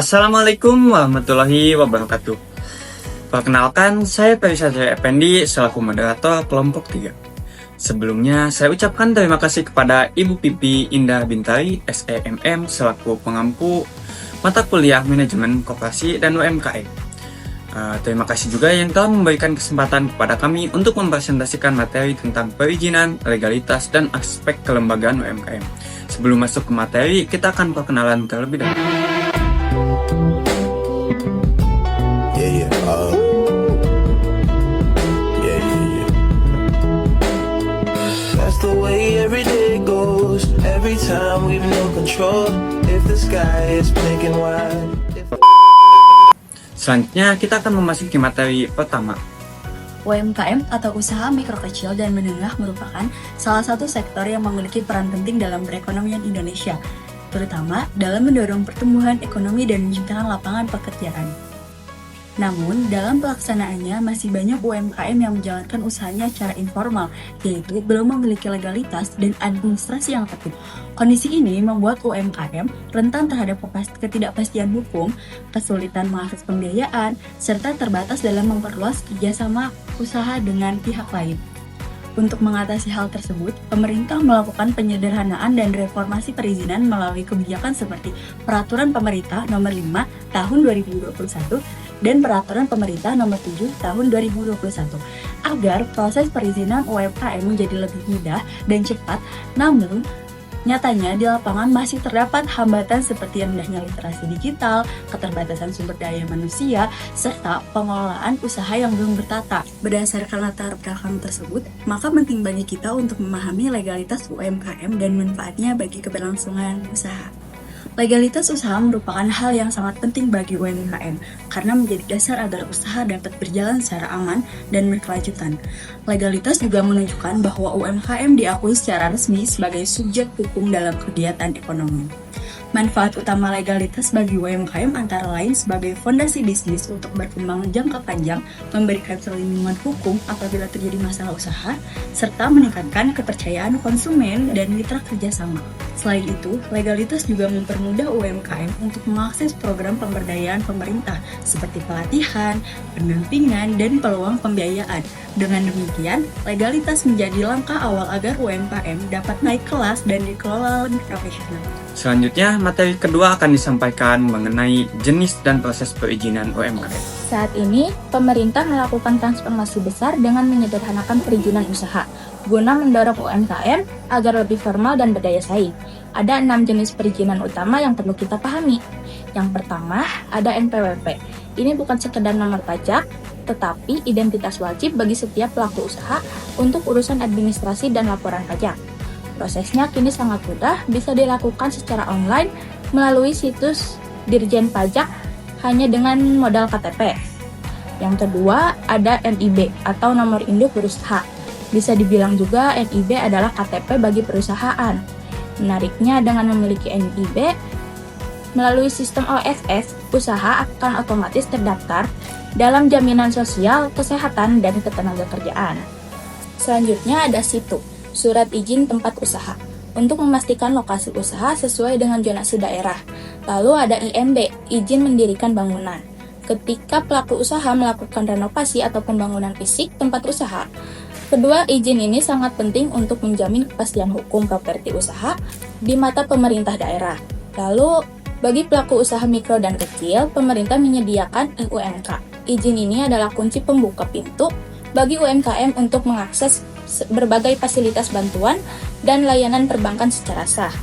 Assalamualaikum warahmatullahi wabarakatuh. Perkenalkan, saya Ferry Satria Effendi selaku moderator kelompok 3. Sebelumnya, saya ucapkan terima kasih kepada Ibu Pipi Indah Bintari, SEMM, selaku pengampu mata kuliah Manajemen Koperasi dan UMKM. Terima kasih juga yang telah memberikan kesempatan kepada kami untuk mempresentasikan materi tentang perizinan, legalitas, dan aspek kelembagaan UMKM. Sebelum masuk ke materi, kita akan perkenalan terlebih dahulu. That's the way every day goes. Every time we've no control. If the sky is black and white. Selanjutnya, kita akan memasuki materi pertama. UMKM atau usaha mikro kecil dan menengah merupakan salah satu sektor yang memiliki peran penting dalam perekonomian Indonesia, terutama dalam mendorong pertumbuhan ekonomi dan menciptakan lapangan pekerjaan. Namun, dalam pelaksanaannya masih banyak UMKM yang menjalankan usahanya secara informal, yaitu belum memiliki legalitas dan administrasi yang tertib. Kondisi ini membuat UMKM rentan terhadap ketidakpastian hukum, kesulitan mengakses pembiayaan, serta terbatas dalam memperluas kerjasama usaha dengan pihak lain. Untuk mengatasi hal tersebut, pemerintah melakukan penyederhanaan dan reformasi perizinan melalui kebijakan seperti Peraturan Pemerintah Nomor 5 Tahun 2021 dan Peraturan Pemerintah Nomor 7 Tahun 2021 agar proses perizinan UMKM menjadi lebih mudah dan cepat. Namun, nyatanya di lapangan masih terdapat hambatan seperti rendahnya literasi digital, keterbatasan sumber daya manusia, serta pengelolaan usaha yang belum bertata. Berdasarkan latar belakang tersebut, maka penting bagi kita untuk memahami legalitas UMKM dan manfaatnya bagi keberlangsungan usaha. Legalitas usaha merupakan hal yang sangat penting bagi UMKM karena menjadi dasar agar usaha dapat berjalan secara aman dan berkelanjutan. Legalitas juga menunjukkan bahwa UMKM diakui secara resmi sebagai subjek hukum dalam kegiatan ekonomi. Manfaat utama legalitas bagi UMKM antara lain sebagai fondasi bisnis untuk berkembang jangka panjang, memberikan perlindungan hukum apabila terjadi masalah usaha, serta meningkatkan kepercayaan konsumen dan mitra kerjasama. Selain itu, legalitas juga mempermudah UMKM untuk mengakses program pemberdayaan pemerintah seperti pelatihan, pendampingan, dan peluang pembiayaan. Dengan demikian, legalitas menjadi langkah awal agar UMKM dapat naik kelas dan dikelola lebih profesional. Selanjutnya, materi kedua akan disampaikan mengenai jenis dan proses perizinan UMKM. Saat ini, pemerintah melakukan transformasi besar dengan menyederhanakan perizinan usaha, guna mendorong UMKM agar lebih formal dan berdaya saing. Ada 6 jenis perizinan utama yang perlu kita pahami. Yang pertama, ada NPWP. Ini bukan sekedar nomor pajak, tetapi identitas wajib bagi setiap pelaku usaha untuk urusan administrasi dan laporan pajak. Prosesnya kini sangat mudah, bisa dilakukan secara online melalui situs Dirjen Pajak hanya dengan modal KTP. Yang kedua, ada NIB atau nomor induk berusaha. Bisa dibilang juga NIB adalah KTP bagi perusahaan. Menariknya, dengan memiliki NIB, melalui sistem OSS, usaha akan otomatis terdaftar dalam jaminan sosial, kesehatan, dan ketenagakerjaan. Selanjutnya ada SITU, Surat Izin Tempat Usaha, untuk memastikan lokasi usaha sesuai dengan zonasi daerah. Lalu ada IMB, Izin Mendirikan Bangunan. Ketika pelaku usaha melakukan renovasi atau pembangunan fisik tempat usaha, kedua izin ini sangat penting untuk menjamin kepastian hukum properti usaha di mata pemerintah daerah. Lalu, bagi pelaku usaha mikro dan kecil, pemerintah menyediakan UMK. Izin ini adalah kunci pembuka pintu bagi UMKM untuk mengakses berbagai fasilitas bantuan dan layanan perbankan secara sah.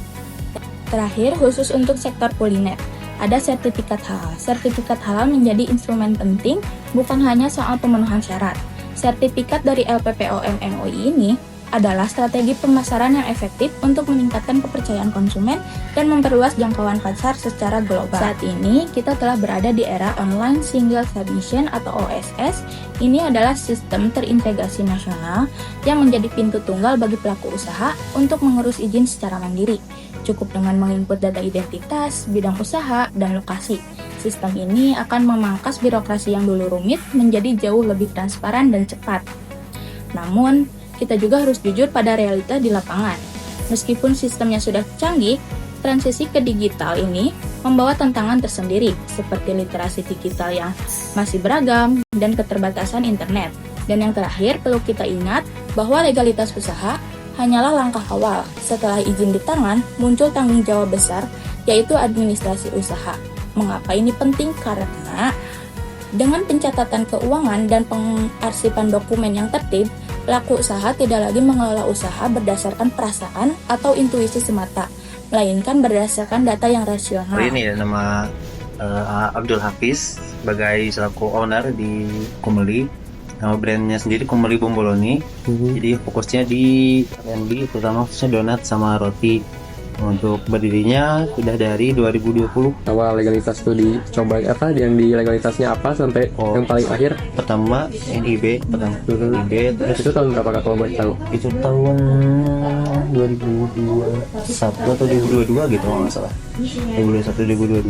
Terakhir, khusus untuk sektor kuliner, ada sertifikat halal. Sertifikat halal menjadi instrumen penting bukan hanya soal pemenuhan syarat. Sertifikat dari LPPOM MUI ini adalah strategi pemasaran yang efektif untuk meningkatkan kepercayaan konsumen dan memperluas jangkauan pasar secara global. Saat ini, kita telah berada di era Online Single Submission atau OSS. Ini adalah sistem terintegrasi nasional yang menjadi pintu tunggal bagi pelaku usaha untuk mengurus izin secara mandiri. Cukup dengan menginput data identitas, bidang usaha, dan lokasi. Sistem ini akan memangkas birokrasi yang dulu rumit menjadi jauh lebih transparan dan cepat. Namun, kita juga harus jujur pada realita di lapangan. Meskipun sistemnya sudah canggih, Transisi ke digital ini membawa tantangan tersendiri, seperti literasi digital yang masih beragam dan keterbatasan internet. Dan yang terakhir, perlu kita ingat bahwa legalitas usaha hanyalah langkah awal. Setelah izin di tangan, muncul tanggung jawab besar, yaitu administrasi usaha. Mengapa ini penting? Karena dengan pencatatan keuangan dan pengarsipan dokumen yang tertib, pelaku usaha tidak lagi mengelola usaha berdasarkan perasaan atau intuisi semata, melainkan berdasarkan data yang rasional. Ini ya, nama Abdul Hafiz sebagai selaku owner di Kumeli. Nama brandnya sendiri Kumeli Bomboloni. Jadi fokusnya di F&B, terutama khususnya donat sama roti. Untuk berdirinya sudah dari 2020. Awal legalitas itu dicoba apa? Yang di legalitasnya apa sampai yang paling akhir? Pertama NIB, NIB, terus Itu tahun berapa Kak, kalau boleh tahu? itu tahun 2021 atau 2022 gitu kalau nggak salah. 2021 2022.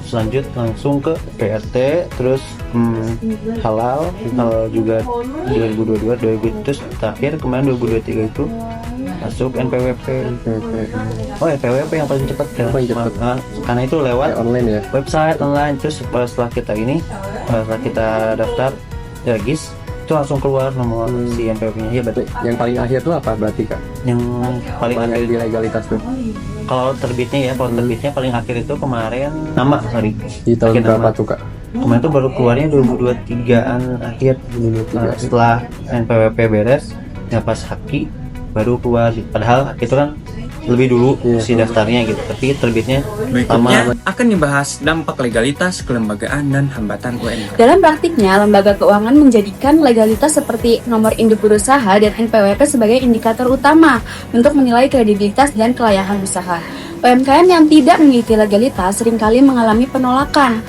Terus lanjut langsung ke PRT, terus halal juga 2022, terus terakhir kemarin 2023 itu masuk NPWP. Oh, NPWP yang paling cepat ya. Paling cepat. Karena itu lewat Online ya? website online. Terus setelah kita daftar regis, itu langsung keluar nomor si NPWP-nya. Ya betul. Yang paling akhir tuh apa berarti Kak? Yang paling Yang akhir di legalitas tuh? kalau terbitnya paling akhir itu kemarin Di tahun Akhir berapa nama. tuh Kak? Kemarin itu baru keluarnya 2023an akhir. 2023. Setelah NPWP beres, ya pas Haki baru keluar. Padahal itu kan lebih dulu si daftarnya gitu, tapi terbitnya Berikutnya lama. akan dibahas dampak legalitas, kelembagaan, dan hambatan UMKM. Dalam praktiknya, lembaga keuangan menjadikan legalitas seperti nomor induk berusaha dan NPWP sebagai indikator utama untuk menilai kredibilitas dan kelayakan usaha. UMKM yang tidak memiliki legalitas seringkali mengalami penolakan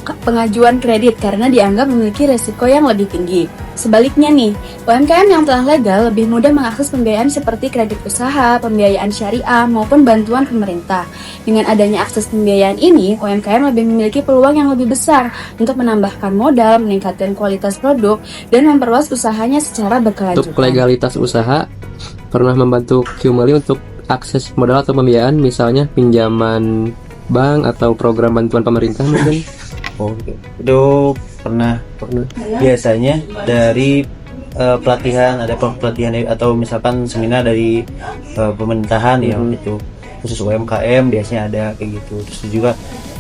pengajuan kredit karena dianggap memiliki resiko yang lebih tinggi. Sebaliknya nih, UMKM yang telah legal lebih mudah mengakses pembiayaan seperti kredit usaha, pembiayaan syariah, maupun bantuan pemerintah. Dengan adanya akses pembiayaan ini, UMKM lebih memiliki peluang yang lebih besar untuk menambahkan modal, meningkatkan kualitas produk, dan memperluas usahanya secara Untuk berkelanjutan. legalitas usaha pernah membantu Kumeli untuk akses modal atau pembiayaan, misalnya pinjaman bank atau program bantuan pemerintah mungkin? Oh, itu pernah. Biasanya dari pelatihan, ada pelatihan atau misalkan seminar dari pemerintahan ya, itu khusus UMKM biasanya ada kayak gitu. Terus juga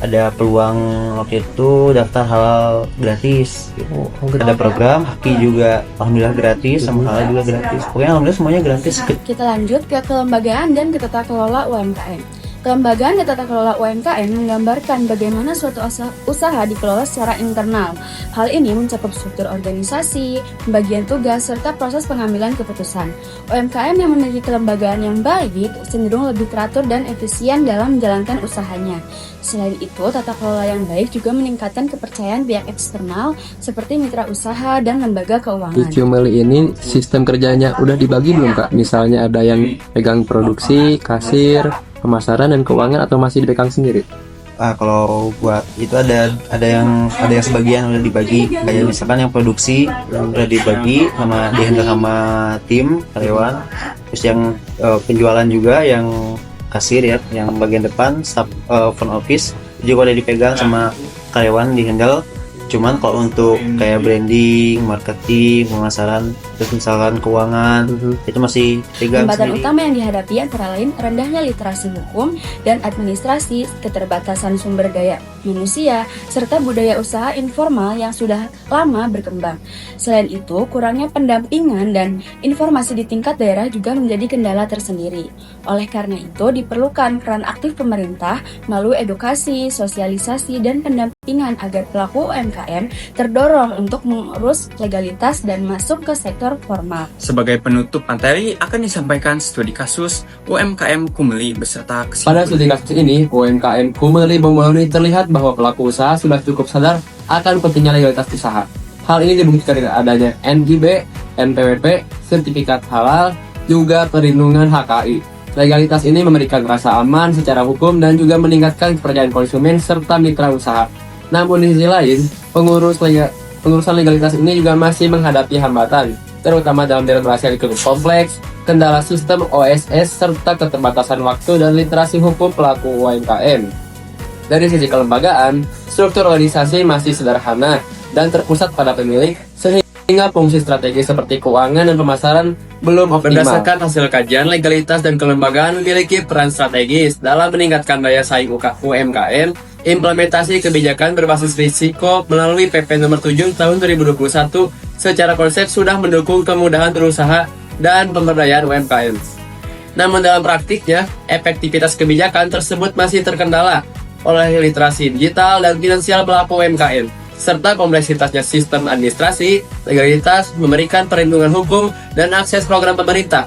ada peluang waktu itu daftar halal gratis gitu. Ada program Haki juga alhamdulillah gratis, sama halal juga gratis. Pokoknya alhamdulillah semuanya gratis. Kita lanjut ke kelembagaan dan ke tata kelola UMKM. Kelembagaan dan tata kelola UMKM menggambarkan bagaimana suatu usaha dikelola secara internal. Hal ini mencakup struktur organisasi, pembagian tugas, serta proses pengambilan keputusan. UMKM yang memiliki kelembagaan yang baik cenderung lebih teratur dan efisien dalam menjalankan usahanya. Selain itu, tata kelola yang baik juga meningkatkan kepercayaan pihak eksternal seperti mitra usaha dan lembaga Di keuangan. Kumeli ini sistem kerjanya udah dibagi belum Kak? Misalnya ada yang pegang produksi, kasir, pemasaran dan keuangan, atau masih dipegang sendiri? Kalau buat itu ada yang sebagian udah dibagi, kayak misalkan yang produksi udah dibagi sama dihandle sama tim karyawan, terus yang penjualan juga, yang kasir ya, yang bagian depan staff front office juga udah dipegang sama karyawan dihandle. Cuman kalau untuk kayak branding, marketing, pemasaran, terus misalkan keuangan, itu masih pegang Hambatan sendiri. utama yang dihadapi antara lain rendahnya literasi hukum dan administrasi, keterbatasan sumber daya manusia, serta budaya usaha informal yang sudah lama berkembang. Selain itu, kurangnya pendampingan dan informasi di tingkat daerah juga menjadi kendala tersendiri. Oleh karena itu, diperlukan peran aktif pemerintah melalui edukasi, sosialisasi, dan pendampingan agar pelaku UMKM terdorong untuk mengurus legalitas dan masuk ke sektor formal. Sebagai penutup materi akan disampaikan studi kasus UMKM Kumeli beserta Pada kesimpulan. studi kasus ini, UMKM Kumeli Bomboloni terlihat bahwa pelaku usaha sudah cukup sadar akan pentingnya legalitas usaha. Hal ini dibuktikan dengan adanya NIB, NPWP, sertifikat halal, juga perlindungan HKI. Legalitas ini memberikan rasa aman secara hukum dan juga meningkatkan kepercayaan konsumen serta mitra usaha. Namun di sisi lain, pengurusan legalitas ini juga masih menghadapi hambatan, terutama dalam birokrasi yang cukup kompleks, kendala sistem OSS, serta keterbatasan waktu dan literasi hukum pelaku UMKM. Dari sisi kelembagaan, struktur organisasi masih sederhana dan terpusat pada pemilik, sehingga fungsi strategi seperti keuangan dan pemasaran belum optimal. Berdasarkan hasil kajian, legalitas dan kelembagaan memiliki peran strategis dalam meningkatkan daya saing UMKM. Implementasi kebijakan berbasis risiko melalui PP nomor 7 tahun 2021 secara konsep sudah mendukung kemudahan berusaha dan pemberdayaan UMKM. Namun dalam praktiknya, efektivitas kebijakan tersebut masih terkendala oleh literasi digital dan finansial pelaku UMKM, serta kompleksitasnya sistem administrasi, legalitas, memberikan perlindungan hukum, dan akses program pemerintah,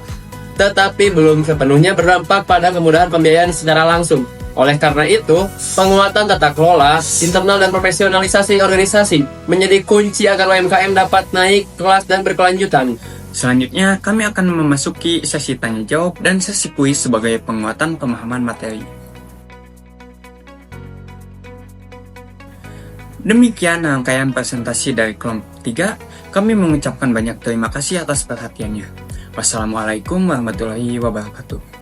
tetapi belum sepenuhnya berdampak pada kemudahan pembiayaan secara langsung. Oleh karena itu, penguatan tata kelola, internal dan profesionalisasi organisasi menjadi kunci agar UMKM dapat naik kelas dan berkelanjutan. Selanjutnya, kami akan memasuki sesi tanya jawab dan sesi kuis sebagai penguatan pemahaman materi. Demikian rangkaian presentasi dari kelompok 3. Kami mengucapkan banyak terima kasih atas perhatiannya. Wassalamualaikum warahmatullahi wabarakatuh.